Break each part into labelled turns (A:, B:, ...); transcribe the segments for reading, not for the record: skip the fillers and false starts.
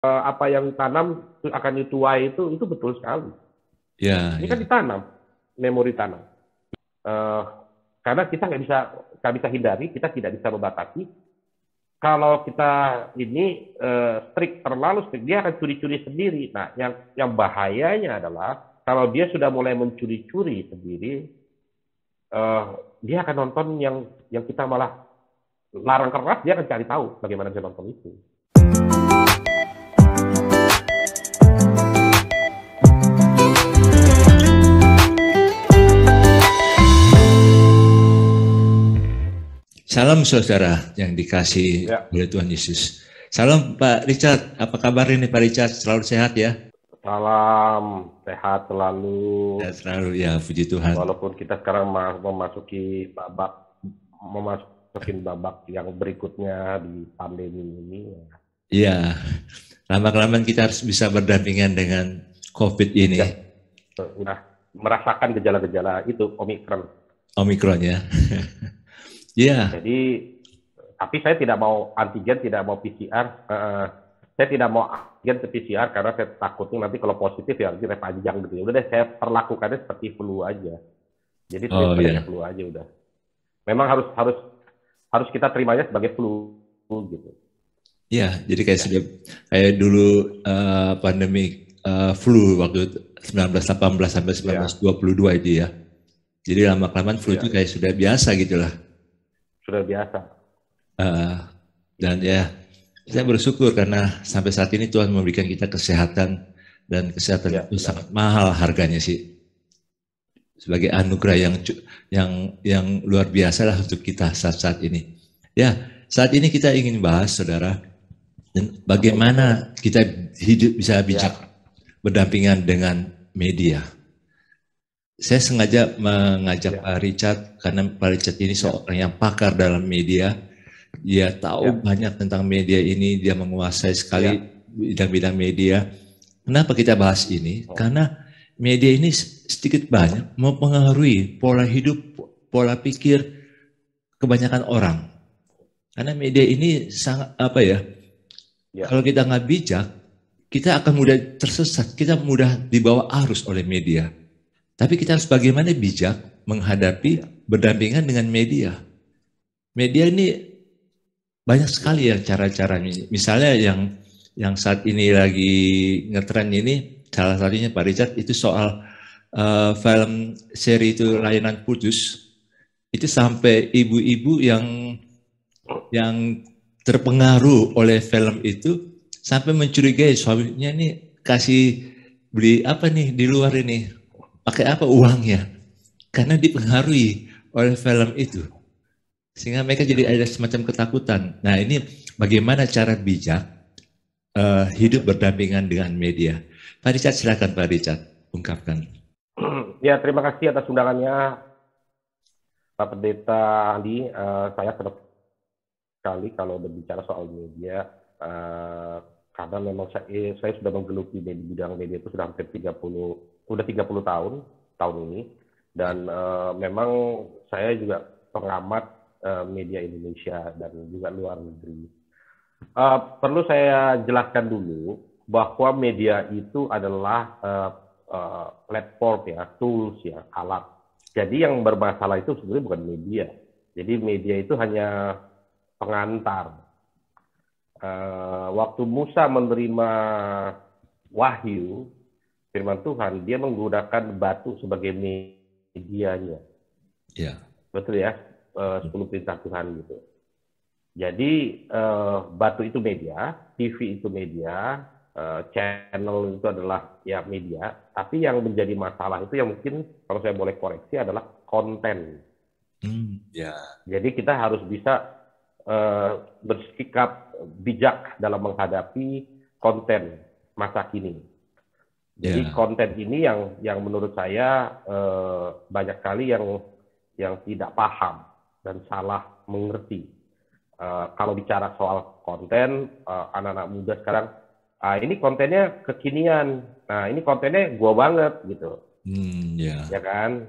A: apa yang tanam akan dituai itu betul sekali.
B: Ya,
A: Ini
B: ya.
A: kan ditanam, memori tanam. Eh, karena kita nggak bisa hindari, kita tidak bisa membatasi. Kalau kita ini strict, terlalu strict, dia akan curi-curi sendiri. Nah, yang bahayanya adalah kalau dia sudah mulai mencuri-curi sendiri, eh, dia akan nonton yang kita malah larang keras, dia akan cari tahu bagaimana dia nonton itu.
B: Salam saudara yang dikasih
A: Ya,
B: oleh Tuhan Yesus. Salam Pak Richard, apa kabar ini Pak Richard? Selalu sehat ya?
A: salam sehat selalu.
B: Sehat selalu ya, puji Tuhan.
A: Walaupun kita sekarang memasukin babak yang berikutnya di pandemi ini.
B: Iya, lama-kelamaan kita harus bisa berdampingan dengan COVID ini,
A: Ya, udah merasakan gejala-gejala itu Omikron.
B: Omikron ya. Iya,
A: Jadi, tapi saya tidak mau antigen, tidak mau PCR. Saya tidak mau antigen ke PCR karena saya takutnya nanti kalau positif ya nanti panjang gitu. Ya udah deh, saya perlakukannya seperti flu aja. Jadi
B: oh
A: treatmentnya
B: ya.
A: flu aja udah. Memang harus harus harus kita terimanya sebagai flu gitu.
B: Iya, jadi kayak
A: Ya,
B: sudah kayak dulu pandemi flu waktu 1918 sampai
A: ya,
B: 1922 itu ya. Jadi lama-kelamaan flu itu
A: ya,
B: kayak sudah biasa gitu lah.
A: sudah biasa.
B: Eh, dan ya, saya bersyukur karena sampai saat ini Tuhan memberikan kita kesehatan dan kesehatan
A: Ya,
B: itu
A: benar.
B: sangat mahal harganya sih. Sebagai anugerah yang luar biasa lah untuk kita saat-saat ini. Ya, saat ini kita ingin bahas, saudara,
A: Apa itu?
B: bagaimana kita hidup bisa bijak
A: Ya,
B: berdampingan dengan media. Saya sengaja mengajak
A: ya,
B: Pak Richard karena Pak Richard ini
A: ya,
B: seorang yang pakar dalam media. Dia tahu
A: ya,
B: banyak tentang media ini, dia menguasai sekali
A: ya.
B: bidang-bidang media. Kenapa kita bahas ini? Karena media ini sedikit banyak mempengaruhi pola hidup, pola pikir kebanyakan orang. Karena media ini sangat apa ya?
A: Ya,
B: Kalau kita nggak bijak, kita akan mudah tersesat, kita mudah dibawa arus oleh media. Tapi kita harus bagaimana bijak
A: ya,
B: menghadapi berdampingan dengan media. Media ini banyak
A: ya,
B: sekali ya cara-caranya. Misalnya yang saat ini lagi ngetren ini, salah satunya Pak Richard itu soal film seri itu Layanan Putus. Itu sampai ibu-ibu yang terpengaruh oleh film itu sampai mencurigai suaminya nih kasih beli apa nih di luar ini, pakai apa uangnya, karena dipengaruhi oleh film itu sehingga mereka
A: ya.
B: jadi ada semacam ketakutan. Nah, ini bagaimana cara bijak hidup berdampingan dengan media. Pak Richard, silakan Pak Richard ungkapkan.
A: Ya, terima kasih atas undangannya Pak Pendeta Andi. Saya senang sekali kalau berbicara soal media. Eh, karena memang saya sudah menggeluti di bidang media itu sudah hampir 30 tahun ini. Dan memang saya juga pengamat media Indonesia dan juga luar negeri. Perlu saya jelaskan dulu bahwa media itu adalah platform ya, tools ya, alat. Jadi yang bermasalah itu sebenarnya bukan media. Jadi media itu hanya pengantar. Waktu Musa menerima wahyu firman Tuhan, dia menggunakan batu sebagai medianya.
B: Ya,
A: Betul ya, 10 perintah Tuhan gitu. Jadi batu itu media, TV itu media, channel itu adalah ya media. Tapi yang menjadi masalah itu yang mungkin kalau saya boleh koreksi adalah konten.
B: ya,
A: Jadi kita harus bisa bersikap bijak dalam menghadapi konten masa kini. Jadi
B: ya,
A: konten ini yang menurut saya banyak sekali yang tidak paham dan salah mengerti. Kalau bicara soal konten, anak-anak muda sekarang, ini kontennya kekinian. Nah, ini kontennya gua banget gitu,
B: ya,
A: ya kan?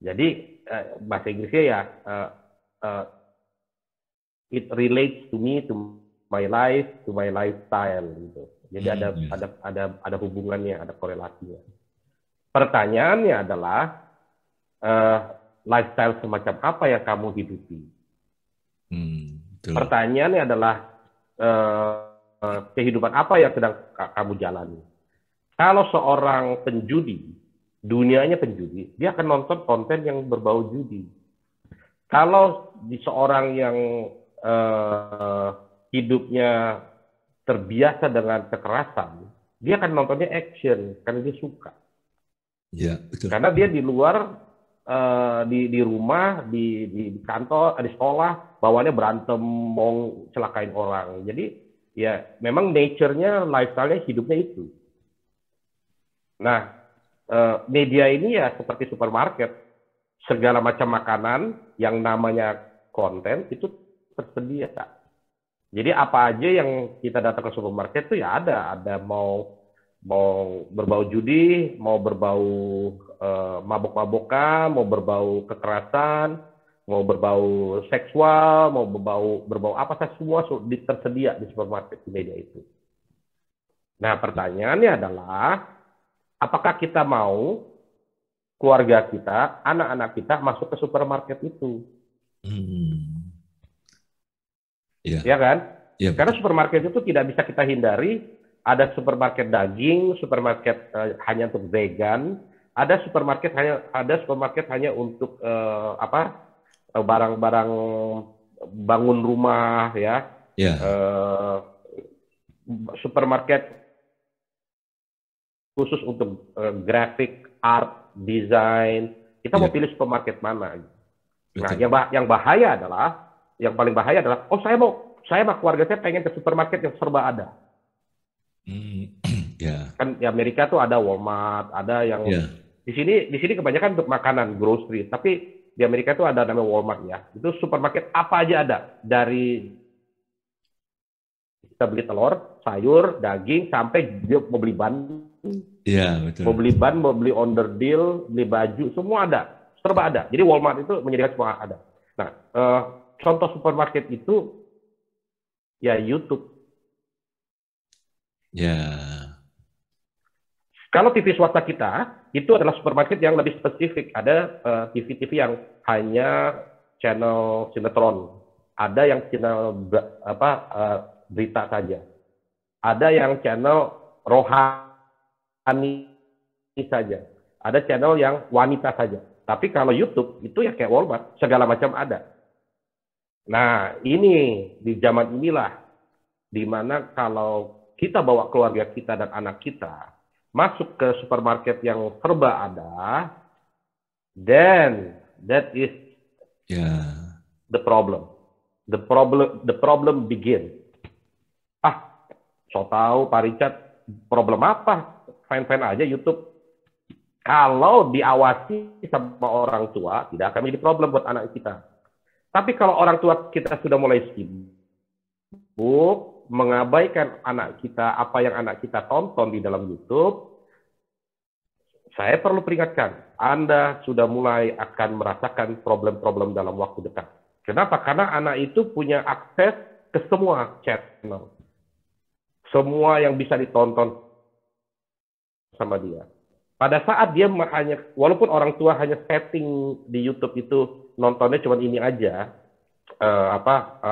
A: Jadi bahasa Inggrisnya ya, uh, it relates to me, to my life, to my lifestyle gitu. Jadi ada hubungannya, ada korelasinya. Pertanyaannya adalah lifestyle semacam apa yang kamu hidupi? Pertanyaannya adalah kehidupan apa yang sedang kamu jalani? Kalau seorang penjudi, dunianya penjudi, dia akan nonton konten yang berbau judi. Kalau di seorang yang hidupnya terbiasa dengan kekerasan, dia akan nontonnya action karena dia suka.
B: Ya, betul.
A: Karena dia di luar, di rumah, di kantor, di sekolah, bawaannya berantem, mau celakain orang. Jadi ya memang nature-nya, lifestyle-nya, hidupnya itu. Nah, media ini ya seperti supermarket. Segala macam makanan yang namanya konten itu tersedia. Jadi apa aja yang kita datang ke supermarket itu ya ada mau berbau judi, mau berbau mabok-mabokan, mau berbau kekerasan, mau berbau seksual, mau berbau apa saja, semua tersedia di supermarket, di media itu. Nah, pertanyaannya adalah apakah kita mau keluarga kita, anak-anak kita masuk ke supermarket itu? Ya kan? Ya, karena supermarket itu tidak bisa kita hindari. Ada supermarket daging, supermarket hanya untuk vegan, ada supermarket hanya untuk barang-barang bangun rumah, ya. Supermarket khusus untuk grafik, art, desain. Kita mau pilih supermarket mana? Nah, yang bahaya adalah, yang paling bahaya adalah, saya sama keluarga saya pengen ke supermarket yang serba ada. Kan di Amerika tuh ada Walmart, ada yang di sini kebanyakan untuk makanan, grocery. Tapi di Amerika tuh ada namanya Walmart, ya. Itu supermarket apa aja ada, dari kita beli telur, sayur, daging, sampai dia mau beli ban, mau beli ban, mau beli onderdil, beli baju, semua ada, serba ada. Jadi Walmart itu menyediakan semua ada. Nah, contoh supermarket itu ya YouTube. Kalau TV swasta kita itu adalah supermarket yang lebih spesifik. Ada TV-TV yang hanya channel sinetron, ada yang channel berita saja, ada yang channel rohani saja, ada channel yang wanita saja. Tapi kalau YouTube itu ya kayak Walmart, segala macam ada. Nah, ini di zaman inilah di mana kalau kita bawa keluarga kita dan anak kita masuk ke supermarket yang serba ada, then that is the problem. The problem begin. So tahu Pak Richard, problem apa? Fine-fine aja YouTube. Kalau diawasi sama orang tua, tidak akan menjadi problem buat anak kita. Tapi kalau orang tua kita sudah mulai sibuk, mengabaikan anak kita, apa yang anak kita tonton di dalam YouTube, saya perlu peringatkan, Anda sudah mulai akan merasakan problem-problem dalam waktu dekat. Kenapa? Karena anak itu punya akses ke semua channel. Semua yang bisa ditonton sama dia. Pada saat dia hanya, walaupun orang tua hanya setting di YouTube itu, nontonnya cuma ini aja,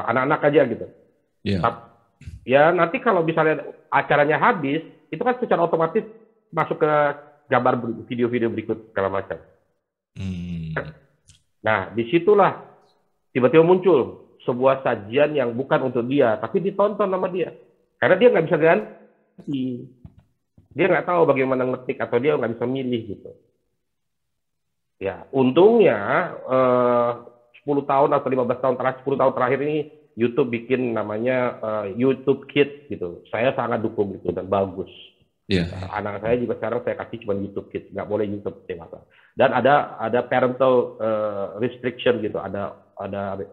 A: anak-anak aja gitu. Ya nanti kalau misalnya acaranya habis, itu kan secara otomatis masuk ke gambar video-video berikut segala macam. Nah, disitulah tiba-tiba muncul sebuah sajian yang bukan untuk dia, tapi ditonton sama dia. Karena dia nggak bisa ganti. Dia nggak tahu bagaimana ngetik, atau dia nggak bisa milih gitu. Ya, untungnya 10 tahun atau 15 tahun terakhir, 10 tahun terakhir ini YouTube bikin namanya YouTube Kids gitu. Saya sangat dukung itu dan bagus. Anak saya juga sekarang saya kasih cuma YouTube Kids, nggak boleh YouTube dewasa. Dan ada parental restriction gitu, ada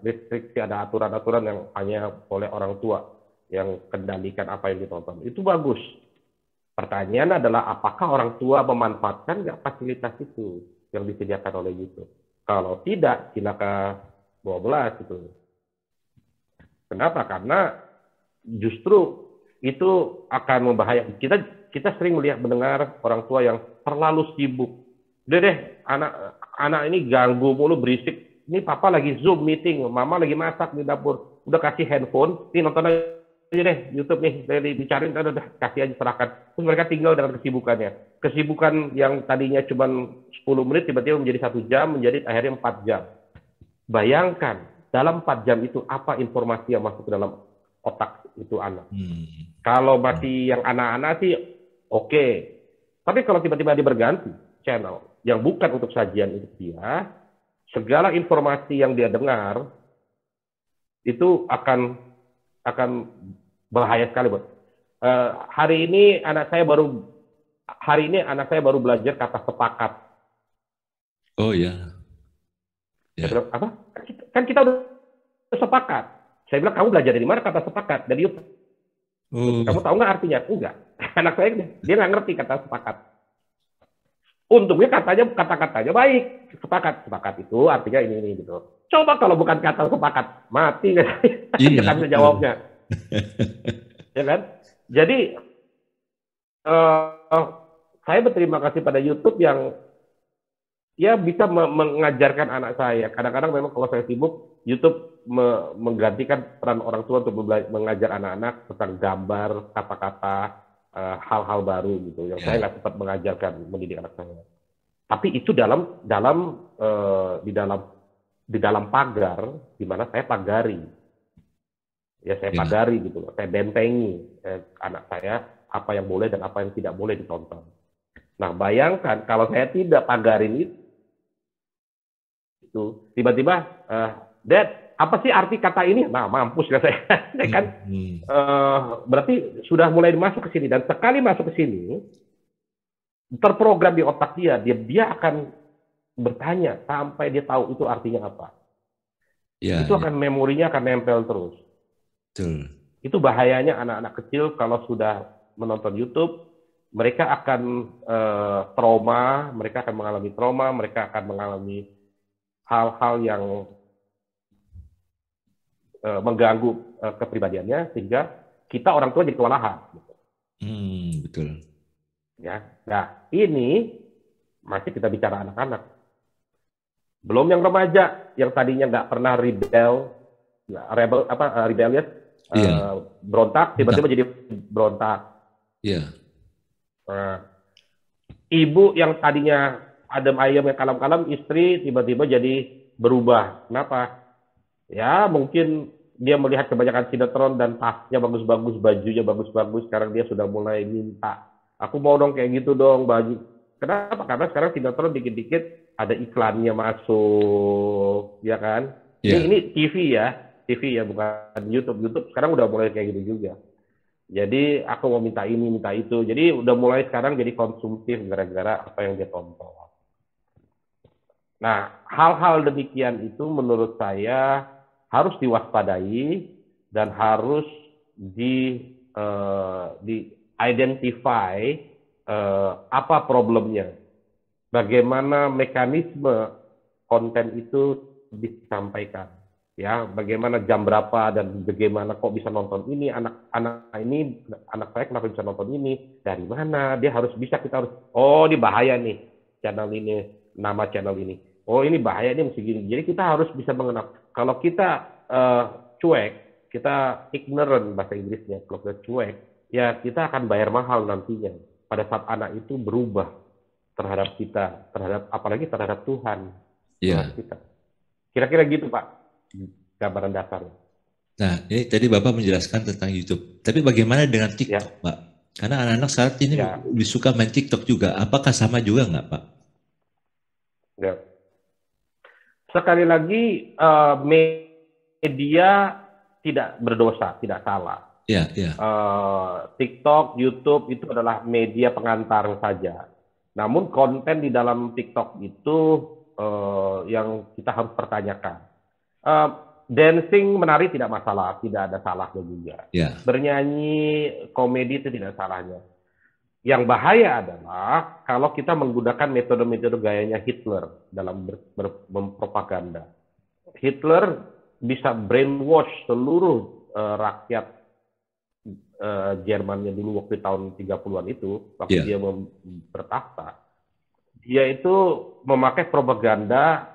A: restriksi, ada aturan-aturan yang hanya oleh orang tua yang kendalikan apa yang ditonton. Itu bagus. Pertanyaan adalah apakah orang tua memanfaatkan nggak fasilitas itu yang disediakan oleh YouTube? Kalau tidak, silakan 12 itu. Kenapa? Karena justru itu akan membahayakan. Kita sering mendengar orang tua yang terlalu sibuk. Udah deh, anak ini ganggu mulu, berisik. Ini papa lagi Zoom meeting, mama lagi masak di dapur. Udah kasih handphone, nih nonton aja deh YouTube nih, dicariin, udah kasih aja, serahkan. Terus mereka tinggal dengan kesibukannya. Kesibukan yang tadinya cuma 10 menit tiba-tiba menjadi 1 jam, menjadi akhirnya 4 jam. Bayangkan, dalam 4 jam itu apa informasi yang masuk ke dalam otak itu anak. Kalau masih yang anak-anak sih oke. Tapi kalau tiba-tiba dia berganti channel yang bukan untuk sajian itu dia, segala informasi yang dia dengar itu akan bahaya sekali, buat. Hari ini anak saya baru belajar kata sepakat.
B: Oh ya.
A: Saya bilang, apa? Kan kita udah sepakat. Saya bilang, kamu belajar dari mana kata sepakat? Dari YouTube. Kamu tahu nggak artinya? Enggak. Anak saya dia nggak ngerti kata sepakat. Untungnya kata-katanya baik. Sepakat itu artinya ini gitu. Coba kalau bukan kata sepakat, mati nggak sih? Dia nggak bisa jawabnya. Ya kan? Jadi saya berterima kasih pada YouTube yang ya bisa mengajarkan anak saya. Kadang-kadang memang kalau saya sibuk, YouTube menggantikan peran orang tua untuk mengajar anak-anak tentang gambar, kata-kata, hal-hal baru gitu yang saya nggak sempat mengajarkan, mendidik anak saya. Tapi itu di dalam pagar di mana saya pagari. Ya saya pagari gitu loh. Saya bentengi anak saya apa yang boleh dan apa yang tidak boleh ditonton. Nah, bayangkan kalau saya tidak pagarin itu tiba-tiba, Dad, apa sih arti kata ini? Nah, mampus kan saya. Kan berarti sudah mulai masuk ke sini, dan sekali masuk ke sini terprogram di otak dia akan bertanya sampai dia tahu itu artinya apa. Itu akan memorinya akan nempel terus.
B: Betul.
A: Itu bahayanya anak-anak kecil kalau sudah menonton YouTube, mereka akan trauma, mereka akan mengalami hal-hal yang mengganggu kepribadiannya, sehingga kita orang tua jadi kewalahan.
B: Betul.
A: Ya, nah ini masih kita bicara anak-anak. Belum yang remaja yang tadinya nggak pernah rebellious, berontak, tiba-tiba jadi berontak.
B: Iya.
A: Ibu yang tadinya adem ayem yang kalem-kalem, istri tiba-tiba jadi berubah. Kenapa? Ya mungkin dia melihat kebanyakan sinetron dan tasnya bagus-bagus, bajunya bagus-bagus, sekarang dia sudah mulai minta, aku mau dong kayak gitu dong baju. Kenapa? Karena sekarang sinetron dikit-dikit ada iklannya masuk, ya kan? Ini TV ya, bukan YouTube. YouTube sekarang udah mulai kayak gitu juga. Jadi aku mau minta ini, minta itu. Jadi udah mulai sekarang jadi konsumtif gara-gara apa yang dia tonton. Nah, hal-hal demikian itu menurut saya harus diwaspadai dan harus di-identify apa problemnya. Bagaimana mekanisme konten itu disampaikan. Ya, bagaimana jam berapa dan bagaimana kok bisa nonton ini, anak saya kenapa bisa nonton ini, dari mana, dia harus bisa, kita harus, oh ini bahaya nih channel ini, nama channel ini, oh ini bahaya, ini mesti gini. Jadi kita harus bisa mengenal. Kalau kita cuek, kita ignorant bahasa Inggrisnya, kalau kita cuek, ya kita akan bayar mahal nantinya pada saat anak itu berubah terhadap kita, apalagi terhadap Tuhan.
B: Iya.
A: Kira-kira gitu Pak, gambaran dasarnya.
B: Nah, ini tadi Bapak menjelaskan tentang YouTube. Tapi bagaimana dengan TikTok, Pak? Karena anak-anak saat ini lebih suka main TikTok juga. Apakah sama juga nggak, Pak?
A: Ya. Sekali lagi, media tidak berdosa, tidak salah.
B: Iya.
A: TikTok, YouTube itu adalah media pengantar saja. Namun konten di dalam TikTok itu yang kita harus pertanyakan. Dancing, menari tidak masalah, tidak ada salahnya juga. Bernyanyi, komedi itu tidak salahnya. Yang bahaya adalah kalau kita menggunakan metode-metode gayanya Hitler dalam berpropaganda. Hitler bisa brainwash seluruh rakyat Jermannya dulu waktu tahun 30-an itu, waktu
B: Ya.
A: dia bertahta, dia itu memakai propaganda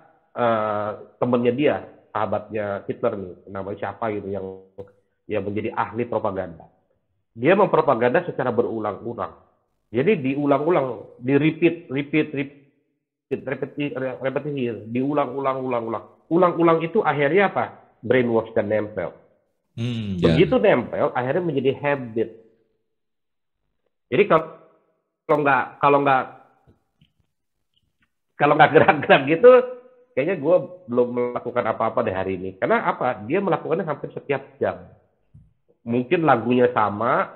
A: temennya dia, sahabatnya Hitler nih, namanya siapa gitu yang menjadi ahli propaganda. Dia mempropaganda secara berulang-ulang. Jadi diulang-ulang, repetisi, diulang-ulang. Ulang-ulang itu akhirnya apa? Brainwash dan nempel.
B: Ya.
A: Begitu nempel, akhirnya menjadi habit. Jadi kalau nggak gerak-gerak gitu, kayaknya gue belum melakukan apa-apa deh hari ini. Karena apa? Dia melakukannya hampir setiap jam. Mungkin lagunya sama,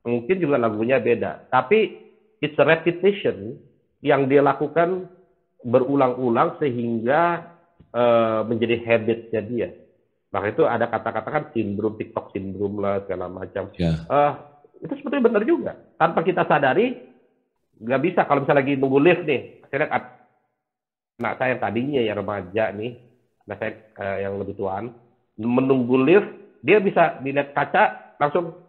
A: mungkin juga lagunya beda. Tapi it's a repetition yang dia lakukan berulang-ulang sehingga menjadi habitnya dia. Maka itu ada kata-kata kan sindrom, TikTok sindrom lah segala macam.
B: Ya.
A: Itu sebetulnya benar juga. Tanpa kita sadari, nggak bisa. Kalau misalnya lagi nunggu lift nih, saya lihat anak saya yang tadinya ya remaja nih, anak saya yang lebih tuaan, menunggu lift, dia bisa dilihat kaca langsung.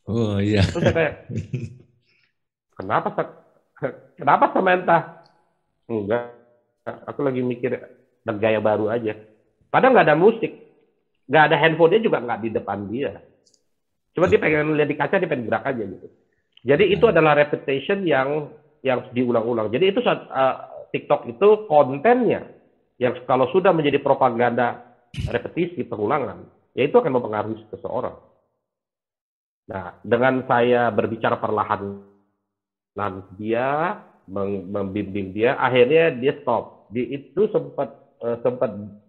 B: Oh iya.
A: Terus saya kayak, kenapa Samantha? Enggak, aku lagi mikir bergaya baru aja. Padahal nggak ada musik, nggak ada handphonenya juga nggak di depan dia. Cuma dia pengen lihat di kaca, dia pengen gerak aja gitu. Jadi itu adalah repetition yang diulang-ulang. Jadi itu TikTok itu kontennya yang kalau sudah menjadi propaganda repetisi pengulangan, ya itu akan mempengaruhi seseorang. Nah, dengan saya berbicara perlahan dia, membimbing dia, akhirnya dia stop. Dia itu sempat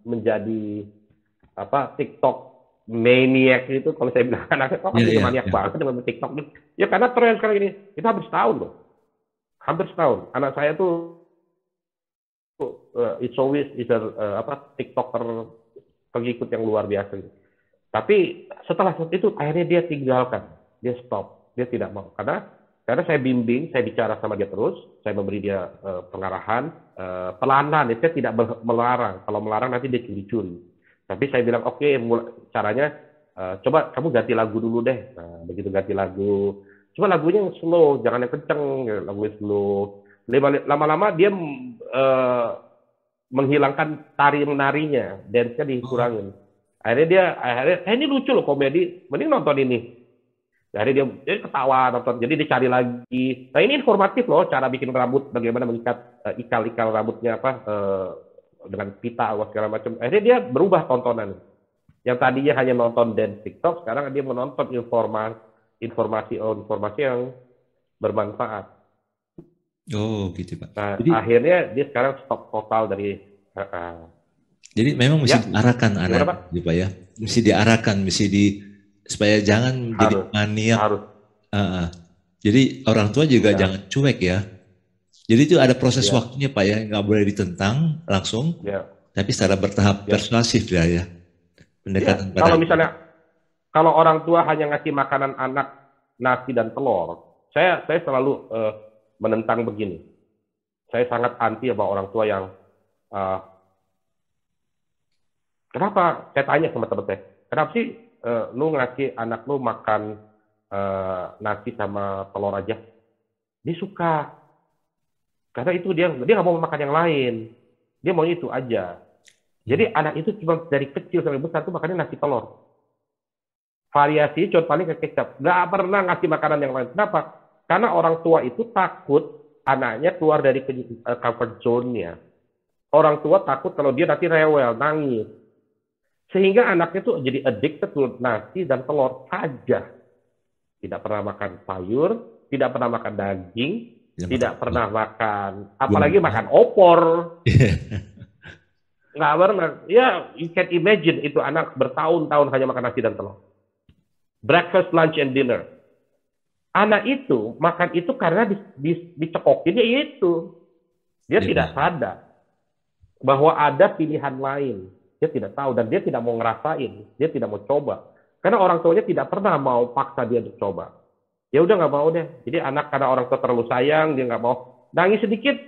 A: menjadi TikTok maniac itu, kalau saya bilang anaknya kok kamu maniak banget dengan TikTok nih. Ya karena tren sekarang ini, itu hampir setahun loh. Hampir setahun. Anak saya tuh it's always TikToker pengikut yang luar biasa. Tapi setelah itu akhirnya dia tinggalkan, dia stop, dia tidak mau. Karena saya bimbing, saya bicara sama dia terus, saya memberi dia pengarahan, pelan-pelan, saya tidak melarang. Kalau melarang nanti dia curi-curi. Tapi saya bilang, oke, caranya, coba kamu ganti lagu dulu deh. Nah, begitu ganti lagu, coba lagunya yang slow, jangan yang kenceng, lagunya slow. Lama-lama dia menghilangkan tari-menarinya, dance-nya dikurangin. Akhirnya ini lucu loh komedi, mending nonton ini. Akhirnya dia ketawa nonton, jadi dia cari lagi. Nah ini informatif loh, cara bikin rambut, bagaimana mengikat ikal-ikal rambutnya dengan pita atau segala macam. Akhirnya dia berubah tontonan. Yang tadinya hanya nonton dance TikTok, sekarang dia menonton informasi yang bermanfaat.
B: Oh gitu Pak.
A: Nah,
B: Jadi
A: akhirnya dia sekarang stop total dari.
B: Jadi memang mesti diarahkan anak, Pak ya. Mesti diarahkan, supaya jangan jadi maniak.
A: Harus.
B: Jadi orang tua juga jangan cuek ya. Jadi itu ada proses waktunya Pak ya, nggak boleh ditentang langsung, tapi secara bertahap persuasif ya. Pendekatan pada.
A: Kalau orang tua hanya ngasih makanan anak nasi dan telur, saya selalu menentang begini. Saya sangat anti sama orang tua yang kenapa? Saya tanya sama teman saya, kenapa sih lu ngasih anak lu makan nasi sama telur aja? Dia suka. Karena itu dia nggak mau makan yang lain. Dia mau itu aja. Jadi anak itu cuma dari kecil sampai besar tuh makannya nasi telur. Variasi cuma paling ke kecap. Nggak pernah ngasih makanan yang lain. Kenapa? Karena orang tua itu takut anaknya keluar dari comfort zone-nya. Orang tua takut kalau dia nanti rewel, nangis. Sehingga anaknya tuh jadi addicted to nasi dan telur saja. Tidak pernah makan sayur, tidak pernah makan daging, tidak pernah makan, apalagi makan opor. Nggak pernah. Ya, you can imagine itu anak bertahun-tahun hanya makan nasi dan telur. Breakfast, lunch, and dinner. Anak itu makan itu karena dicekokin ya itu. Dia tidak sadar bahwa ada pilihan lain. Dia tidak tahu dan dia tidak mau ngerasain. Dia tidak mau coba. Karena orang tuanya tidak pernah mau paksa dia untuk coba. Ya udah nggak mau deh. Jadi anak karena orang tua terlalu sayang, dia nggak mau. Nangis sedikit,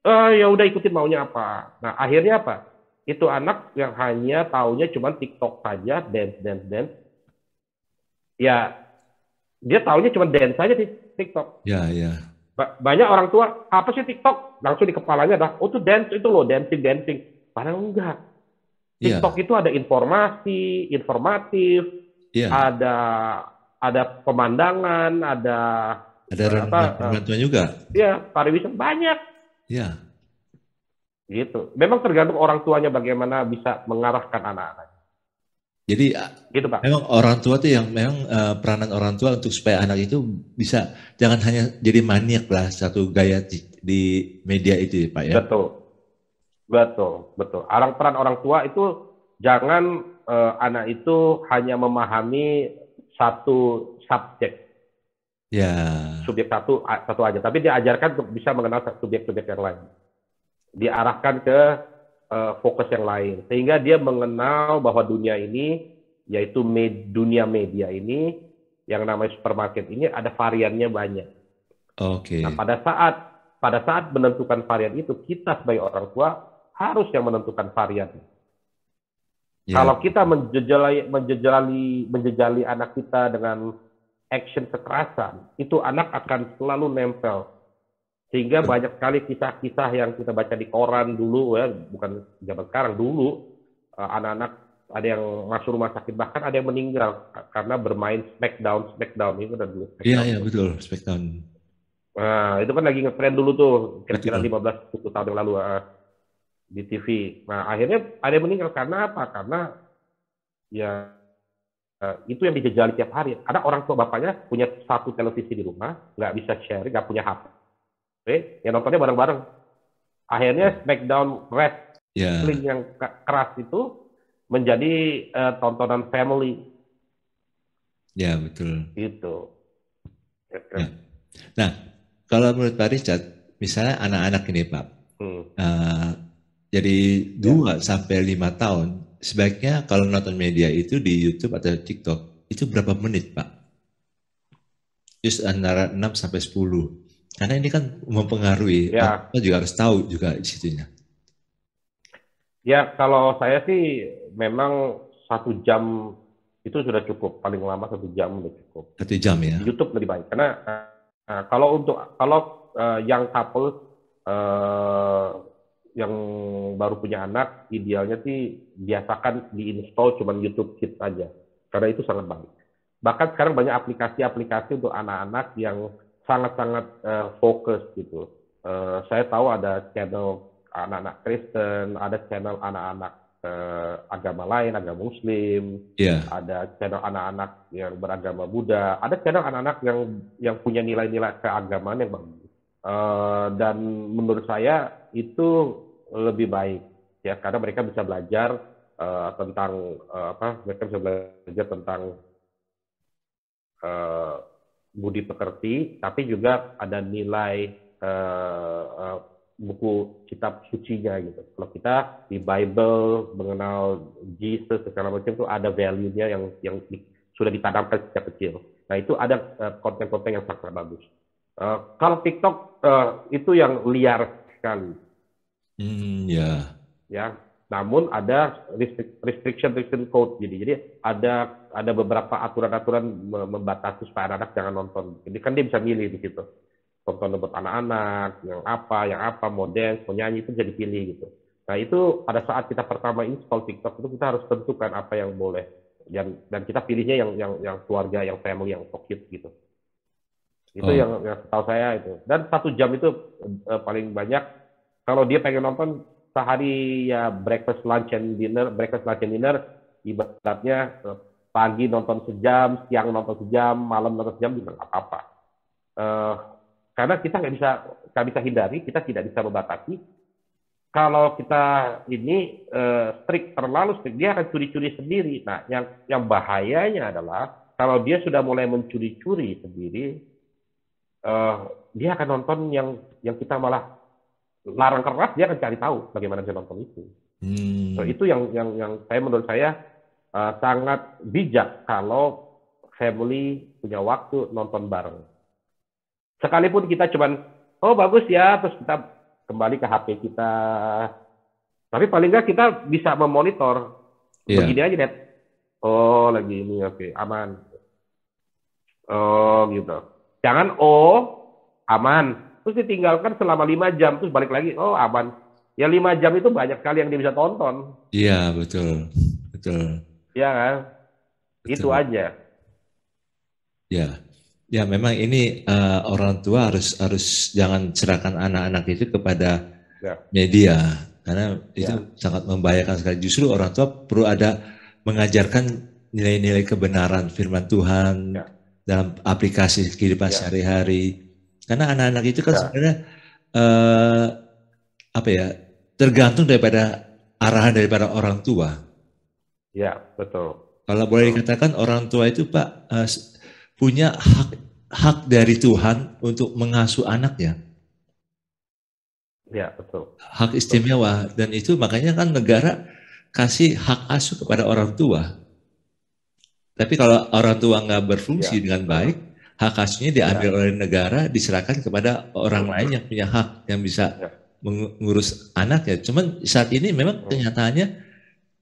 A: ya udah ikutin maunya apa. Nah akhirnya apa? Itu anak yang hanya taunya cuma TikTok saja, dance. Ya, dia taunya cuma dance aja di TikTok.
B: Ya, ya.
A: Banyak orang tua, apa sih TikTok? Langsung di kepalanya dah, oh itu dance itu loh, dancing. Padahal enggak. TikTok
B: Iya,
A: itu ada informasi, informatif,
B: iya.
A: ada pemandangan, ada
B: Ada
A: apa?
B: renungan-renungan juga.
A: Ya pariwisata banyak
B: Ya.
A: gitu. Memang tergantung orang tuanya bagaimana bisa mengarahkan anak-anak.
B: Jadi
A: Gitu Pak.
B: memang orang tua tuh yang memang peranan orang tua untuk supaya anak itu bisa jangan hanya jadi maniak lah satu gaya di media itu ya Pak ya.
A: Betul, betul. Peran orang tua itu jangan anak itu hanya memahami satu subjek,
B: Ya,
A: subjek satu aja, tapi diajarkan untuk bisa mengenal subjek-subjek yang lain. Diarahkan ke fokus yang lain, sehingga dia mengenal bahwa dunia ini, yaitu dunia media ini, yang namanya supermarket ini ada variannya banyak.
B: oke.
A: Nah, pada saat menentukan varian itu, kita sebagai orang tua harus yang menentukan varian.
B: Ya,
A: Kalau kita menjejali anak kita dengan action kekerasan, itu anak akan selalu nempel. Sehingga banyak sekali kisah-kisah yang kita baca di koran dulu, ya, bukan zaman sekarang, dulu anak-anak ada yang masuk rumah sakit, bahkan ada yang meninggal karena bermain Smackdown itu dan dulu
B: iya,
A: Smackdown
B: iya
A: itu.
B: betul, Spektown.
A: Nah, itu kan lagi ngetrend dulu tuh, kira-kira
B: Betul.
A: 15-20 tahun yang lalu di TV. Nah, akhirnya ada yang meninggal karena apa? Karena ya itu yang dijejali tiap hari. Ada orang tua bapaknya punya satu televisi di rumah, nggak bisa share, nggak punya HP, ya nontonnya bareng-bareng. Akhirnya Smackdown
B: Ya,
A: Wrestling yang keras itu menjadi tontonan family
B: ya betul.
A: gitu.
B: Ya. Nah, kalau menurut Pak Richard, misalnya anak-anak ini Pak,
A: Hmm.
B: eh, jadi
A: Ya.
B: 2 sampai 5 tahun, sebaiknya kalau nonton media itu di YouTube atau TikTok, itu berapa menit Pak? Just antara 6 sampai 10. Karena ini kan mempengaruhi, orang
A: Ya,
B: tua juga harus tahu juga di situnya.
A: ya kalau saya sih memang 1 jam itu sudah cukup, paling lama 1 jam sudah cukup.
B: 1 jam ya.
A: Di YouTube lebih baik karena kalau yang couple uh, yang baru punya anak, idealnya sih biasakan diinstal cuma YouTube Kids aja, karena itu sangat baik. Bahkan sekarang banyak aplikasi-aplikasi untuk anak-anak yang sangat-sangat fokus gitu. Saya tahu ada channel anak-anak Kristen, ada channel anak-anak agama lain, agama Muslim,
B: Iya,
A: ada channel anak-anak yang beragama Buddha, ada channel anak-anak yang punya nilai-nilai keagamaan yang bagus. Dan menurut saya itu lebih baik ya, karena mereka bisa belajar tentang mereka bisa belajar tentang uh, budi pekerti, tapi juga ada nilai buku kitab sucinya gitu. Kalau kita di Bible mengenal Jesus segala macam itu ada value-nya yang sudah ditanamkan sejak kecil. Nah itu ada konten-konten yang sangat bagus. Kalau TikTok itu yang liar sekali,
B: ya,
A: ya. Namun ada restriction code, jadi ada beberapa aturan-aturan membatasi supaya anak-anak jangan nonton. Jadi kan dia bisa milih di situ, tonton buat anak-anak, yang apa, mau dance, mau nyanyi, itu bisa dipilih gitu. Nah itu pada saat kita pertama install TikTok itu kita harus tentukan apa yang boleh, dan kita pilihnya yang keluarga, yang family, yang kids gitu. Itu
B: oh,
A: yang setahu saya itu. Dan 1 jam itu paling banyak. Kalau dia pengen nonton sehari ya breakfast, lunch and dinner, ibaratnya pagi nonton sejam, siang nonton sejam, malam nonton sejam juga nggak apa-apa. Uh, karena kita nggak bisa hindari, kita tidak bisa membatasi. Kalau kita ini terlalu strict, dia akan curi-curi sendiri. Nah, yang bahayanya adalah kalau dia sudah mulai mencuri-curi sendiri, dia akan nonton yang kita malah larang keras, dia akan cari tahu bagaimana dia nonton itu. So, itu yang menurut saya sangat bijak kalau family punya waktu nonton bareng. Sekalipun kita cuman, oh bagus ya, terus kita kembali ke HP kita. Tapi paling nggak kita bisa memonitor.
B: iya,
A: Begini aja, Net. Oh, lagi ini, oke, aman. Oh gitu. Jangan aman. Terus ditinggalkan selama 5 jam, terus balik lagi, aman. Ya 5 jam itu banyak sekali yang dia bisa tonton.
B: Iya, betul. Betul.
A: Iya kan? Itu
B: Betul.
A: aja.
B: Ya. Ya, memang ini orang tua harus harus jangan serahkan anak-anak itu kepada
A: Ya,
B: media karena
A: ya,
B: itu sangat membahayakan sekali. Justru orang tua perlu ada mengajarkan nilai-nilai kebenaran firman Tuhan
A: ya,
B: dalam aplikasi kehidupan
A: ya,
B: sehari-hari. Karena anak-anak itu kan
A: ya,
B: sebenarnya eh, apa ya tergantung daripada arahan daripada orang tua.
A: ya, betul,
B: Kalau boleh
A: betul.
B: dikatakan orang tua itu Pak punya hak hak dari Tuhan untuk mengasuh anaknya.
A: Ya, betul,
B: Hak
A: betul.
B: istimewa dan itu makanya kan negara kasih hak asuh kepada orang tua. Tapi kalau orang tua nggak
A: Ya,
B: berfungsi dengan baik, hak asuhnya diambil
A: ya,
B: oleh negara, diserahkan kepada orang lain yang punya hak yang bisa
A: ya.
B: mengurus anaknya. Cuman saat ini memang kenyataannya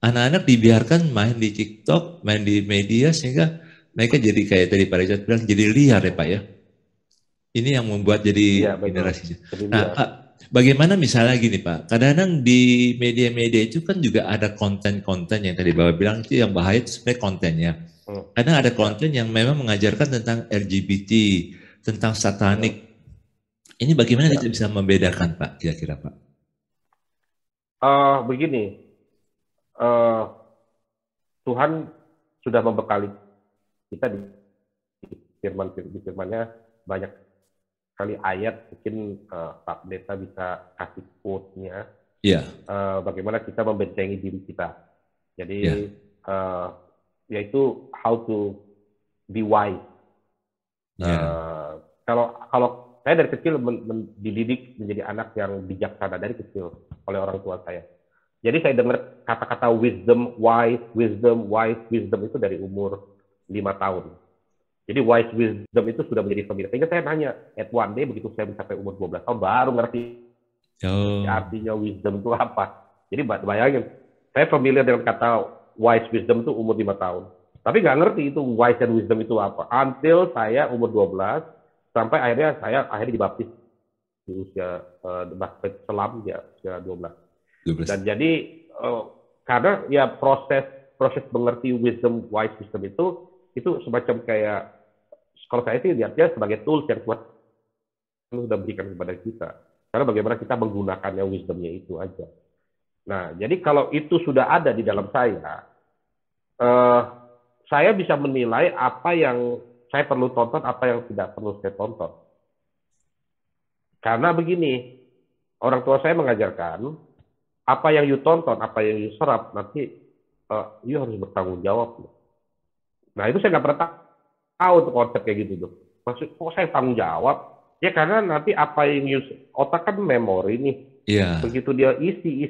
B: anak-anak dibiarkan main di TikTok, main di media sehingga mereka jadi kayak tadi Pak Richard bilang jadi liar ya Pak ya. Ini yang membuat
A: Iya,
B: jadi
A: betul.
B: generasi.
A: Jadi
B: Nah,
A: lihat.
B: Pak, bagaimana misalnya gini, Pak? Kadang-kadang di media-media itu kan juga ada konten-konten yang tadi Bapak bilang itu yang bahaya itu sebenarnya kontennya.
A: Hmm,
B: Kadang ada
A: ya,
B: konten yang memang mengajarkan tentang LGBT, tentang
A: hmm,
B: satanik. Ini bagaimana kita
A: ya.
B: bisa membedakan, Pak? Kira-kira, Pak?
A: Begini, eh, Tuhan sudah membekali kita di firman-nya banyak sekali ayat, mungkin Pak Pendeta bisa kasih quote-nya,
B: Iya,
A: bagaimana kita membentengi diri kita.
B: iya,
A: Jadi, yaitu how to be wise.
B: iya,
A: Kalau kalau saya dari kecil dididik menjadi anak yang bijaksana dari kecil oleh orang tua saya. Jadi saya dengar kata-kata wisdom, wise, wisdom itu dari umur 5 tahun. Jadi wise wisdom itu sudah menjadi familiar. Sehingga saya nanya, at one day begitu saya mencapai umur 12 tahun, baru ngerti
B: oh,
A: artinya wisdom itu apa. Jadi bayangin, saya familiar dengan kata wise wisdom itu umur 5 tahun. Tapi nggak ngerti itu wise and wisdom itu apa. Until saya umur 12, sampai akhirnya saya dibaptis di usia baptis selam ya usia 12.
B: 12.
A: Dan jadi karena ya proses mengerti wisdom, wise wisdom itu semacam kayak kalau saya sih lihatnya sebagai tools yang Tuhan sudah berikan kepada kita. Karena bagaimana kita menggunakannya wisdomnya itu aja. Nah, jadi kalau itu sudah ada di dalam eh, saya bisa menilai apa yang saya perlu tonton, apa yang tidak perlu saya tonton. Karena begini, orang tua saya mengajarkan, apa yang you tonton, apa yang you serap, nanti you harus bertanggung jawab. Nah, itu saya nggak pernah tahu tuh konsep kayak gitu tuh. Maksud, kok saya tanggung jawab? Ya karena nanti apa yang you, otak kan memori nih.
B: Iya,
A: Begitu dia isi,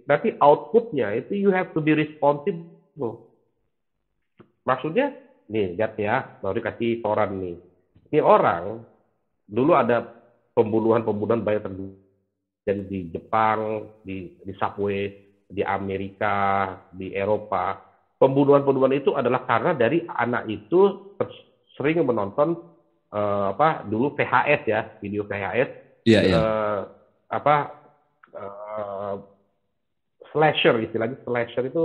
A: nanti outputnya itu you have to be responsible. Maksudnya, nih lihat ya, baru dikasih toran nih. Ini orang, dulu ada pembunuhan banyak terjadi di Jepang, di subway, di Amerika, di Eropa. Pembunuhan itu adalah karena dari anak itu sering menonton dulu VHS ya, video VHS,
B: iya, iya,
A: eh, apa eh, slasher, istilahnya slasher itu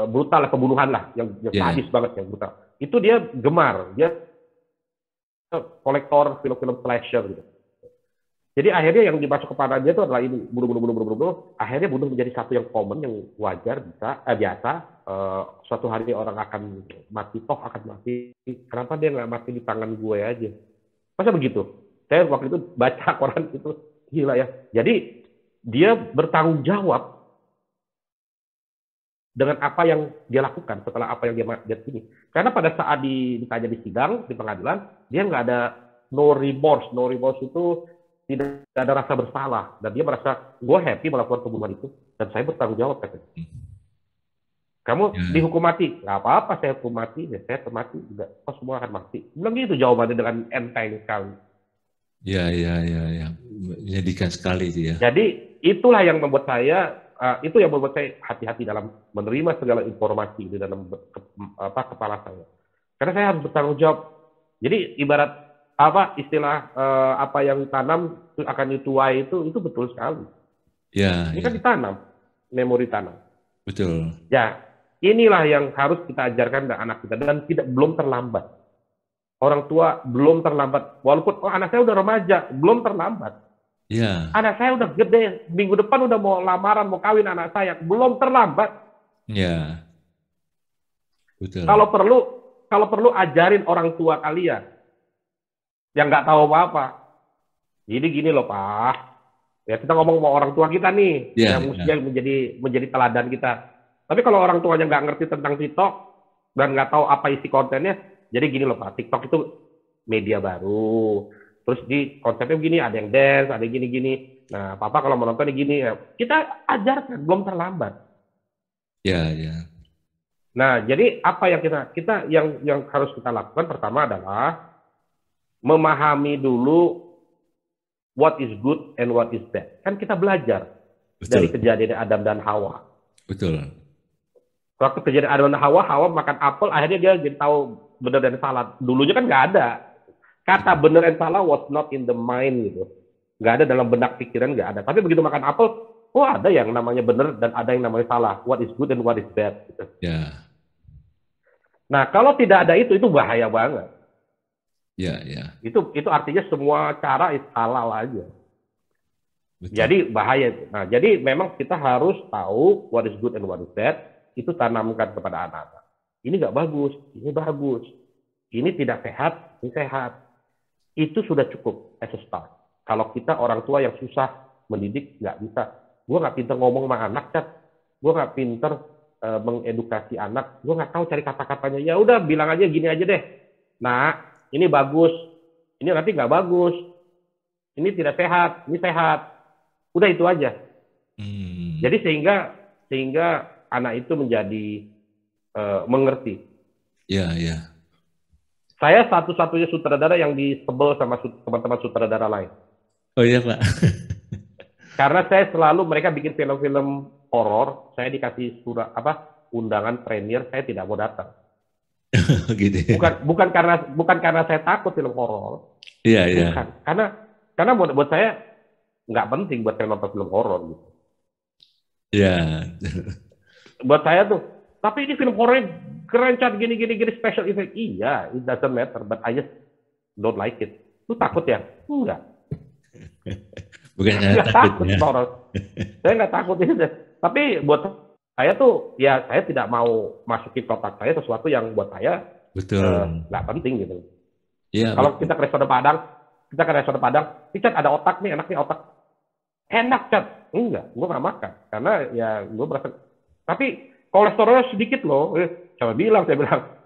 A: brutal lah, pembunuhan lah yang
B: iya,
A: sadis banget, yang brutal. Itu dia gemar, dia kolektor film-film slasher gitu. Jadi akhirnya yang dimasuk kepada dia itu adalah ini bunuh. Akhirnya bunuh menjadi satu yang common, yang wajar, biasa. Suatu hari orang akan mati, akan mati. Kenapa dia nggak mati di tangan gue aja? Masa begitu? Saya waktu itu baca koran itu, gila ya. Jadi dia bertanggung jawab dengan apa yang dia lakukan setelah apa yang dia ini. Karena pada saat ditanya di sidang, di pengadilan, dia nggak ada no remorse. No remorse itu tidak ada rasa bersalah. Dan dia merasa, gue happy melakukan pembunuhan itu. Dan saya bertanggung jawab. Katanya. Kamu
B: iya,
A: dihukum mati. Nggak apa-apa saya hukum mati. Ya, saya mati juga. Oh, semua akan mati. Bilang gitu jawabannya dengan enteng sekali.
B: iya, iya, iya, iya. Menyedihkan sekali itu ya.
A: Jadi itulah yang membuat saya itu yang membuat saya hati-hati dalam menerima segala informasi di dalam kepala saya. Karena saya harus bertanggung jawab. Jadi ibarat apa istilah apa yang tanam akan dituai itu betul sekali.
B: Ya,
A: Ini
B: ya,
A: kan ditanam, memori tanam.
B: betul.
A: Ya, inilah yang harus kita ajarkan ke anak kita dan belum terlambat. Orang tua belum terlambat. Walaupun anak saya udah remaja, belum terlambat.
B: Ya,
A: Anak saya udah gede, minggu depan udah mau lamaran, mau kawin anak saya, belum terlambat.
B: ya, betul.
A: Kalau perlu ajarin orang tua kalian yang nggak tahu apa-apa. Jadi gini loh Pak, ya kita ngomong sama orang tua kita nih,
B: Ya,
A: yang
B: ya,
A: mestinya menjadi teladan kita. Tapi kalau orang tuanya nggak ngerti tentang TikTok dan nggak tahu apa isi kontennya, jadi gini loh Pak, TikTok itu media baru. Terus di konsepnya begini, ada yang dance, ada yang gini-gini. Nah, Papa kalau menonton gini, ya, kita ajarkan, belum terlambat.
B: ya, ya,
A: Nah, jadi apa yang kita yang harus kita lakukan pertama adalah memahami dulu what is good and what is bad. Kan kita belajar dari
B: betul,
A: kejadian Adam dan Hawa.
B: betul.
A: Waktu kejadian Adam dan Hawa, Hawa makan apel, akhirnya dia jadi tahu benar dan salah. Dulunya kan nggak ada. Kata benar dan salah was not in the mind gitu. Nggak ada dalam benak pikiran, nggak ada. Tapi begitu makan apel, oh ada yang namanya benar dan ada yang namanya salah. What is good and what is bad. Gitu.
B: Ya,
A: Nah, kalau tidak ada itu bahaya banget.
B: ya, ya,
A: Itu artinya semua cara itu halal aja.
B: betul.
A: Jadi bahaya itu. Nah, jadi memang kita harus tahu what is good and what is bad, itu tanamkan kepada anak-anak. Ini nggak bagus, ini bagus. Ini tidak sehat, ini sehat. Itu sudah cukup as a start. Kalau kita orang tua yang susah mendidik, nggak bisa. Gue nggak pinter ngomong sama anak, Cat. Gue nggak pinter mengedukasi anak. Gue nggak tahu cari kata-katanya. Ya udah, bilang aja gini aja deh. Nah, ini bagus. Ini nanti nggak bagus. Ini tidak sehat. Ini sehat. Udah itu aja. Jadi sehingga anak itu menjadi mengerti.
B: Ya, ya.
A: Saya satu-satunya sutradara yang disebel sama teman-teman sutradara lain.
B: Oh iya Pak.
A: Karena saya selalu mereka bikin film-film horor, saya dikasih undangan premier, saya tidak mau datang.
B: Gitu ya.
A: Bukan karena saya takut film horor.
B: Iya, iya.
A: Bukan. Karena buat saya nggak penting buat saya nonton film horor gitu.
B: Iya.
A: Buat saya tuh, tapi ini film horornya keren, cat gini special effect. Iya, it doesn't matter, but I just don't like it. Lu takut ya? Enggak.
B: Bukan
A: Nggak takut
B: ya.
A: horor. Saya nggak takut itu. Tapi buat saya tuh, ya saya tidak mau masukin kotak saya sesuatu yang buat saya
B: Betul.
A: nggak penting gitu.
B: Iya.
A: Kalau kita ke restoran Padang, Cat ada otak nih, enak nih otak. Enak, Cat. Enggak, gue nggak makan. Karena ya gue merasa, tapi kolesterolnya sedikit loh. Saya bilang,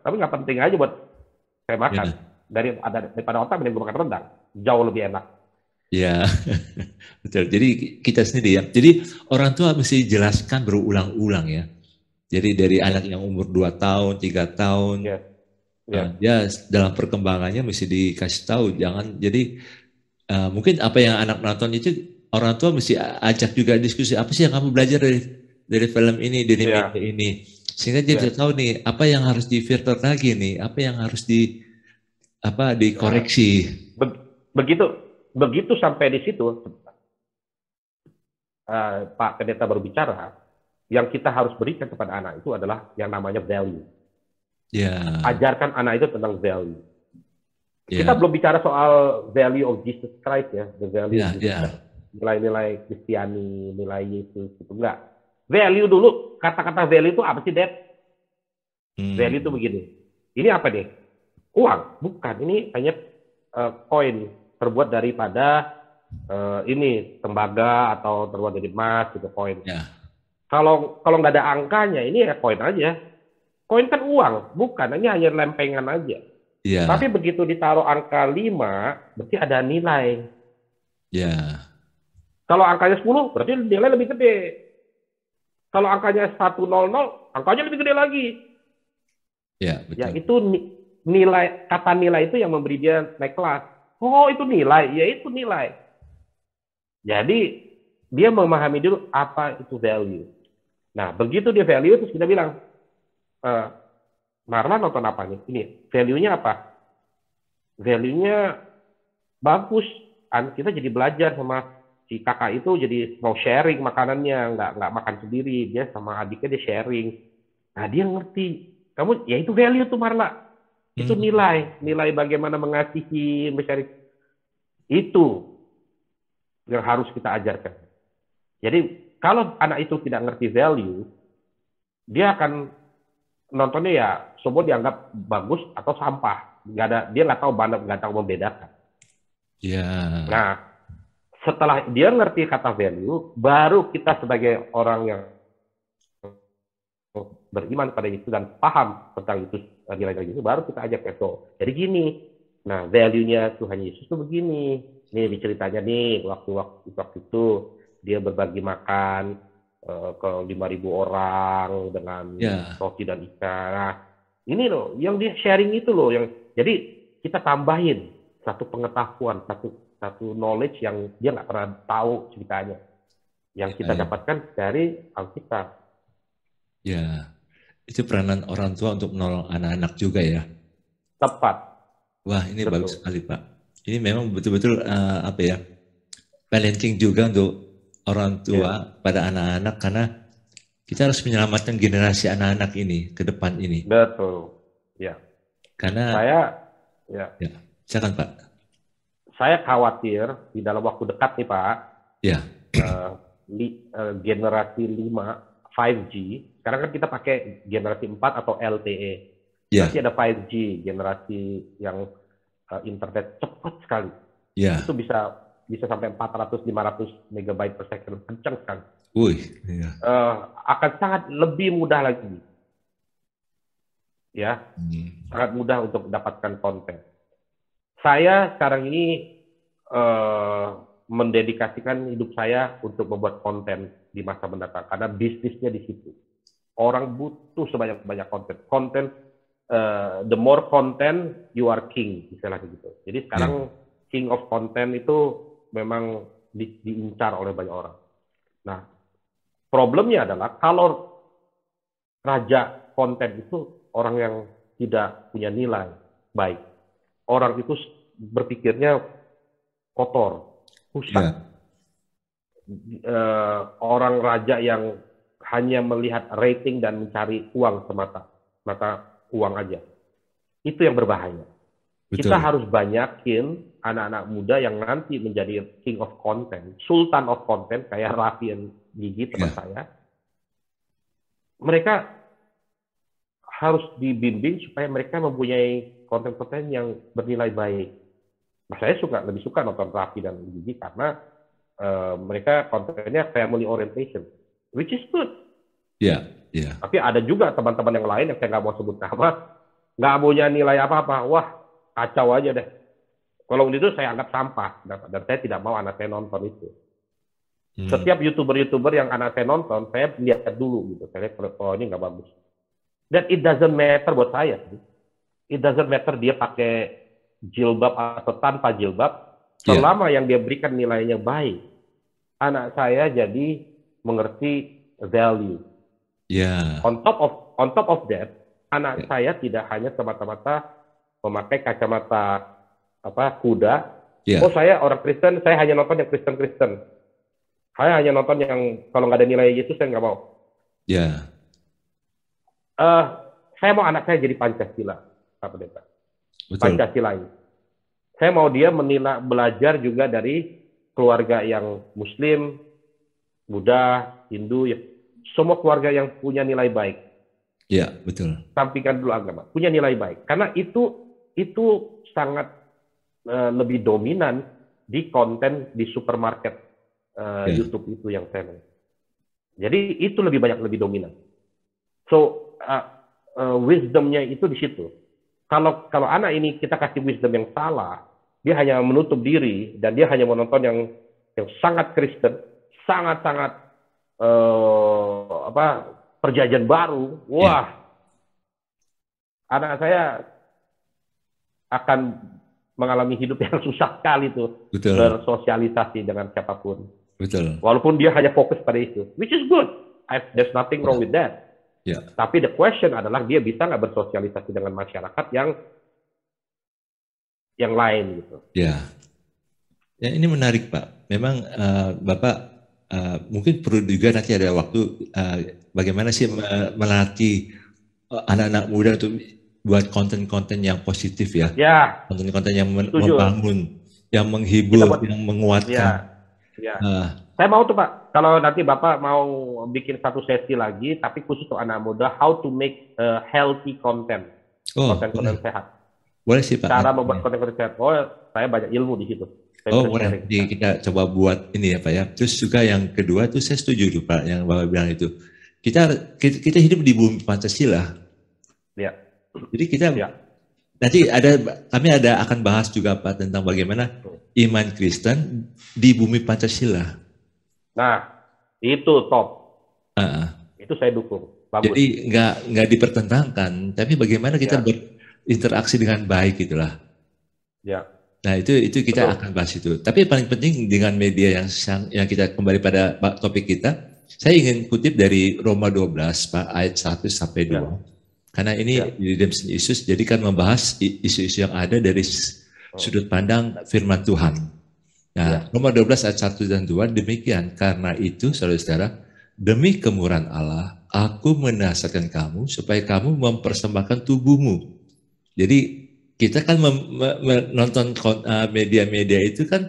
A: tapi nggak penting aja buat saya makan.
B: Ya.
A: Daripada otak, mending gue makan rendang. Jauh lebih enak.
B: Ya, betul. Jadi kita sendiri ya. Jadi orang tua mesti jelaskan berulang-ulang ya. Jadi dari anak yang umur 2 tahun, 3 tahun,
A: Ya. Ya.
B: ya dalam perkembangannya mesti dikasih tahu. Jangan jadi mungkin apa yang anak nonton itu orang tua mesti ajak juga diskusi. Apa sih yang kamu belajar dari film ini, dari media ini, sehingga dia bisa tahu nih apa yang harus difilter lagi nih, apa yang harus dikoreksi.
A: Begitu sampai di situ, Pak Pendeta berbicara, yang kita harus berikan kepada anak itu adalah yang namanya value.
B: Ya.
A: Ajarkan anak itu tentang value.
B: Ya.
A: Kita belum bicara soal value of Jesus Christ ya, the value of Jesus Christ. Nilai-nilai Kristiani, nilai Yesus itu enggak. Value dulu, kata-kata value itu apa sih, Dad? Value itu begini. Ini apa deh? Uang, bukan. Ini hanya koin terbuat daripada ini tembaga atau terbuat dari emas gitu, koin.
B: Ya.
A: Kalau nggak ada angkanya, ini ya koin aja. Koin kan uang, bukan. Ini hanya lempengan aja.
B: Ya.
A: Tapi begitu ditaruh angka 5, berarti ada nilai.
B: Ya.
A: Kalau angkanya 10, berarti nilai lebih gede. Kalau angkanya 100, angkanya lebih gede lagi.
B: Ya, betul.
A: Ya, itu nilai, kata nilai itu yang memberi dia naik kelas. Oh, itu nilai. Ya, itu nilai. Jadi, dia memahami dulu apa itu value. Nah, begitu dia value, terus kita bilang, Marla nonton apa nih? Ini value-nya apa? Value-nya bagus. Kita jadi belajar sama si kakak itu, jadi mau sharing makanannya, nggak makan sendiri, dia sama adiknya dia sharing. Nah dia ngerti. Kamu ya itu value tuh Marla. Itu nilai bagaimana mengasihi, mencari itu yang harus kita ajarkan. Jadi kalau anak itu tidak ngerti value, dia akan nontonnya ya semua dianggap bagus atau sampah. Dia nggak tahu mana, nggak tahu membedakan.
B: Ya.
A: Nah, setelah dia ngerti kata value, baru kita sebagai orang yang beriman pada itu dan paham tentang itu nilai-nilai itu, baru kita ajak itu. Jadi gini, nah value-nya Tuhan Yesus itu begini. Nih ceritanya nih, waktu itu dia berbagi makan ke 5.000 orang dengan roti dan ikan. Nah, ini loh, yang dia sharing itu loh, yang jadi kita tambahin satu pengetahuan, satu knowledge yang dia nggak pernah tahu ceritanya, yang kita dapatkan dari Alkitab.
B: Ya, itu peranan orang tua untuk menolong anak-anak juga ya.
A: Tepat.
B: Wah, ini bagus sekali Pak. Ini memang betul-betul apa ya, parenting juga untuk orang tua pada anak-anak, karena kita harus menyelamatkan generasi anak-anak ini ke depan ini.
A: Betul. Ya.
B: Karena
A: ya,
B: silakan Pak.
A: Saya khawatir di dalam waktu dekat nih Pak.
B: Ya.
A: Generasi 5 5G. Sekarang kan kita pakai generasi 4 atau LTE. Nanti ada 5G, generasi yang internet cepat sekali. Itu bisa sampai 400-500 megabyte per second, kencang sekali. Akan sangat lebih mudah lagi, ya, sangat mudah untuk mendapatkan konten. Saya sekarang ini mendedikasikan hidup saya untuk membuat konten di masa mendatang, karena bisnisnya di situ. Orang butuh sebanyak-banyak konten. The more content, you are king, istilahnya gitu. Jadi sekarang king of content itu memang diincar oleh banyak orang. Nah, problemnya adalah kalau raja konten itu orang yang tidak punya nilai baik. Orang itu berpikirnya kotor, rusak. Orang raja yang hanya melihat rating dan mencari uang semata, uang aja. Itu yang berbahaya. Betul. Kita harus banyakin anak-anak muda yang nanti menjadi king of content, sultan of content, kayak Raffi dan Gigi teman saya. Mereka harus dibimbing supaya mereka mempunyai konten-konten yang bernilai baik. Nah, saya lebih suka nonton Raffi dan Gigi karena mereka kontennya family orientation, which is good. Tapi ada juga teman-teman yang lain yang saya nggak mau sebut nama, nggak punya nilai apa-apa. Wah, kacau aja deh. Kalau itu saya anggap sampah, dan saya tidak mau anak saya nonton itu. Setiap YouTuber yang anak saya nonton, saya lihat dulu gitu. Saya lihat kalau ini nggak bagus. Dan it doesn't matter buat saya. It doesn't matter dia pakai jilbab atau tanpa jilbab, selama yang dia berikan nilainya baik. Anak saya jadi mengerti value. On top of that, anak saya tidak hanya semata-mata memakai kacamata kuda. Oh, saya orang Kristen, saya hanya nonton yang Kristen. Saya hanya nonton yang kalau nggak ada nilai Yesus saya nggak mau. Saya mau anak saya jadi Pancasila, Pak Pendeta. Pancasila ini. Saya mau dia belajar juga dari keluarga yang Muslim, Buddha, Hindu, ya. Semua keluarga yang punya nilai baik.
B: Iya, betul.
A: Sampingkan dulu agama, punya nilai baik. Karena itu sangat lebih dominan di konten di supermarket YouTube itu yang saya lihat. Jadi itu lebih dominan. So wisdomnya itu di situ. Kalau anak ini kita kasih wisdom yang salah, dia hanya menutup diri dan dia hanya menonton yang sangat Kristen, sangat perjanjian baru. Wah, anak saya akan mengalami hidup yang susah sekali tuh. Betul. Bersosialisasi dengan siapapun.
B: Betul.
A: Walaupun dia hanya fokus pada itu, which is good. There's nothing wrong with that.
B: Ya.
A: Tapi the question adalah dia bisa nggak bersosialisasi dengan masyarakat yang lain gitu.
B: Ya. Ya, ini menarik Pak. Memang Bapak mungkin perlu juga nanti ada waktu bagaimana sih melatih anak-anak muda untuk buat konten-konten yang positif ya.
A: Ya,
B: Konten-konten yang
A: setuju.
B: membangun, yang
A: Kita
B: menghibur,
A: buat,
B: yang menguatkan.
A: ya, ya. Saya mau tuh Pak, kalau nanti Bapak mau bikin satu sesi lagi, tapi khusus untuk anak muda, how to make healthy content,
B: Oh,
A: konten-konten
B: boleh.
A: sehat.
B: Boleh sih Pak.
A: Cara membuat konten-konten sehat. Oh, saya banyak ilmu di situ. Saya
B: Oh
A: bisa
B: boleh,
A: sharing.
B: jadi kita coba buat ini ya Pak ya. Terus juga yang kedua tuh saya setuju tuh Pak yang Bapak bilang itu. Kita hidup di bumi Pancasila.
A: Ya,
B: Jadi kita
A: ya.
B: nanti kami akan bahas juga Pak tentang bagaimana iman Kristen di bumi Pancasila.
A: Nah, itu top.
B: Ah,
A: Itu saya dukung. Bagus.
B: jadi nggak dipertentangkan, tapi bagaimana kita
A: Ya,
B: berinteraksi dengan baik gitulah.
A: ya.
B: Nah itu kita
A: Betul.
B: akan bahas itu. Tapi yang paling penting dengan media yang kita kembali pada topik kita, saya ingin kutip dari Roma 12 Pak ayat 1 sampai 2.
A: Ya,
B: Karena
A: ya.
B: ini redemption issues, jadi kan membahas isu-isu yang ada dari sudut pandang firman Tuhan. Nah,
A: Ya,
B: Roma 12 ayat 1 dan 2 demikian. Karena itu saudara-saudara, demi kemurahan Allah, aku menasihatkan kamu supaya kamu mempersembahkan tubuhmu. Jadi kita kan menonton media-media itu kan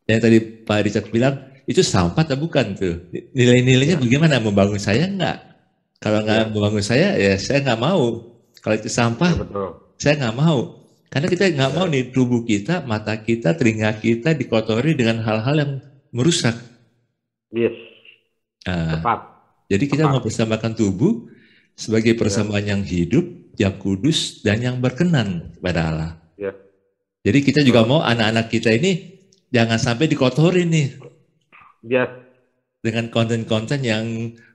B: yang tadi Pak Richard bilang itu sampah atau bukan tuh? Nilai-nilainya
A: ya,
B: bagaimana? Membangun saya enggak? Kalau nggak
A: ya.
B: membangun saya ya saya nggak mau. Kalau itu sampah
A: Ya, betul.
B: saya nggak mau. Karena kita nggak mau
A: Ya.
B: nih tubuh kita, mata kita, telinga kita dikotori dengan hal-hal yang merusak.
A: Yes.
B: Nah,
A: Tepat.
B: jadi kita
A: Tepat.
B: mempersembahkan tubuh sebagai
A: Ya,
B: persembahan yang hidup, yang kudus, dan yang berkenan kepada Allah.
A: ya.
B: Jadi kita juga
A: Betul.
B: mau anak-anak kita ini jangan sampai dikotori nih
A: Yes.
B: dengan konten-konten yang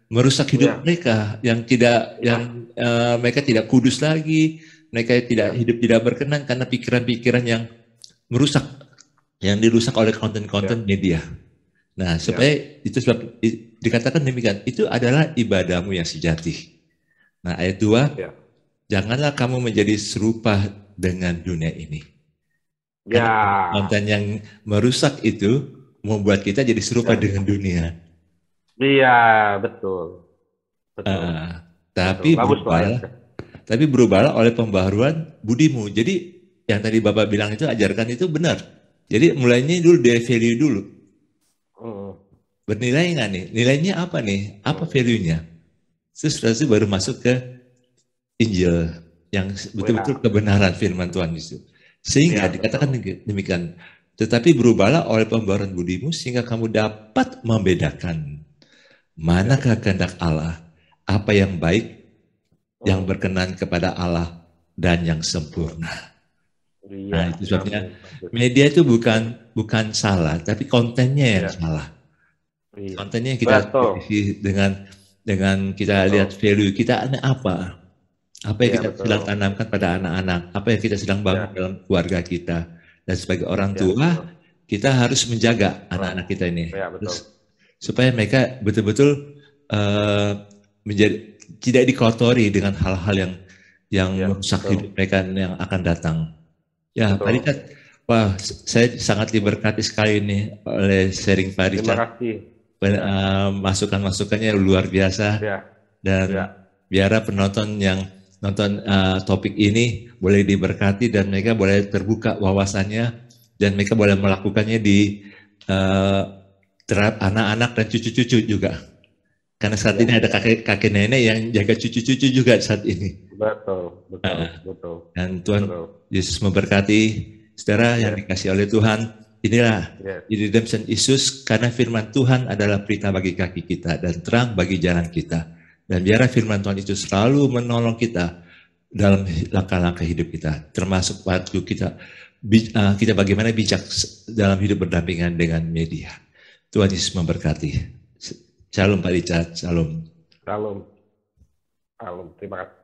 B: merusak hidup
A: Ya,
B: mereka,
A: ya,
B: mereka tidak kudus lagi, mereka tidak
A: ya,
B: hidup tidak berkenan karena pikiran-pikiran yang merusak, yang dirusak oleh
A: ya,
B: konten-konten media. Nah,
A: ya,
B: supaya itu sebab dikatakan demikian, itu adalah ibadahmu yang sejati. Nah, ayat 2,
A: ya.
B: janganlah kamu menjadi serupa dengan dunia ini. Karena
A: Ya.
B: konten yang merusak itu membuat kita jadi serupa
A: Ya.
B: dengan dunia.
A: Iya, betul. Betul. Betul.
B: Tapi
A: Bagus tuh
B: berubahlah,
A: ayatnya.
B: oleh pembaharuan budimu. Jadi yang tadi Bapak bilang itu ajarkan itu benar. Jadi mulainya dulu dari value dulu.
A: Hmm.
B: Bernilai nggak nih? Nilainya apa nih? Apa value-nya? Terus setelah itu baru masuk ke Injil yang betul-betul
A: Ya.
B: kebenaran firman Tuhan itu. Sehingga
A: Ya,
B: dikatakan
A: betul.
B: demikian. Tetapi berubahlah oleh pembaharuan budimu sehingga kamu dapat membedakan
A: Ya.
B: manakah kehendak Allah, apa yang baik, yang
A: Hmm.
B: berkenan kepada Allah, dan yang sempurna.
A: Iya.
B: Nah, itu sebabnya
A: Amin. Bagus.
B: media itu bukan salah, tapi kontennya yang
A: Iya.
B: salah.
A: Iya.
B: Kontennya yang kita
A: Betul.
B: isi dengan kita lihat
A: Betul.
B: value kita apa yang
A: Iya,
B: kita sedang
A: betul.
B: tanamkan pada anak-anak, apa yang kita sedang bangun
A: Ya.
B: dalam keluarga kita. Dan sebagai orang
A: Ya,
B: tua,
A: betul.
B: kita harus menjaga
A: Oh.
B: anak-anak kita ini.
A: Ya, betul.
B: Terus, supaya mereka betul-betul menjadi tidak dikotori dengan hal-hal yang
A: Ya,
B: merusak
A: betul.
B: hidup mereka yang akan datang. Ya, Pak
A: Betul.
B: Richard, wah, saya sangat diberkati sekali nih oleh sharing Pak
A: Terima
B: Richard.
A: kasih. Ya.
B: Masukan-masukannya luar biasa.
A: Ya.
B: Dan
A: Ya.
B: biar penonton yang nonton topik ini boleh diberkati dan mereka boleh terbuka wawasannya dan mereka boleh melakukannya di terhadap anak-anak dan cucu-cucu juga. Karena saat ini ada kakek nenek yang jaga cucu-cucu juga saat ini.
A: Betul, betul, betul.
B: Dan Tuhan
A: Betul.
B: Yesus memberkati saudara yang dikasih oleh Tuhan. Inilah redemption Yesus karena firman Tuhan adalah pelita bagi kaki kita dan terang bagi jalan kita. Dan biarlah firman Tuhan itu selalu menolong kita dalam langkah-langkah hidup kita, termasuk waktu kita bagaimana bijak dalam hidup berdampingan dengan media. Tuhan Yesus memberkati. Shalom Pak Richard, shalom.
A: Shalom. Shalom, terima kasih.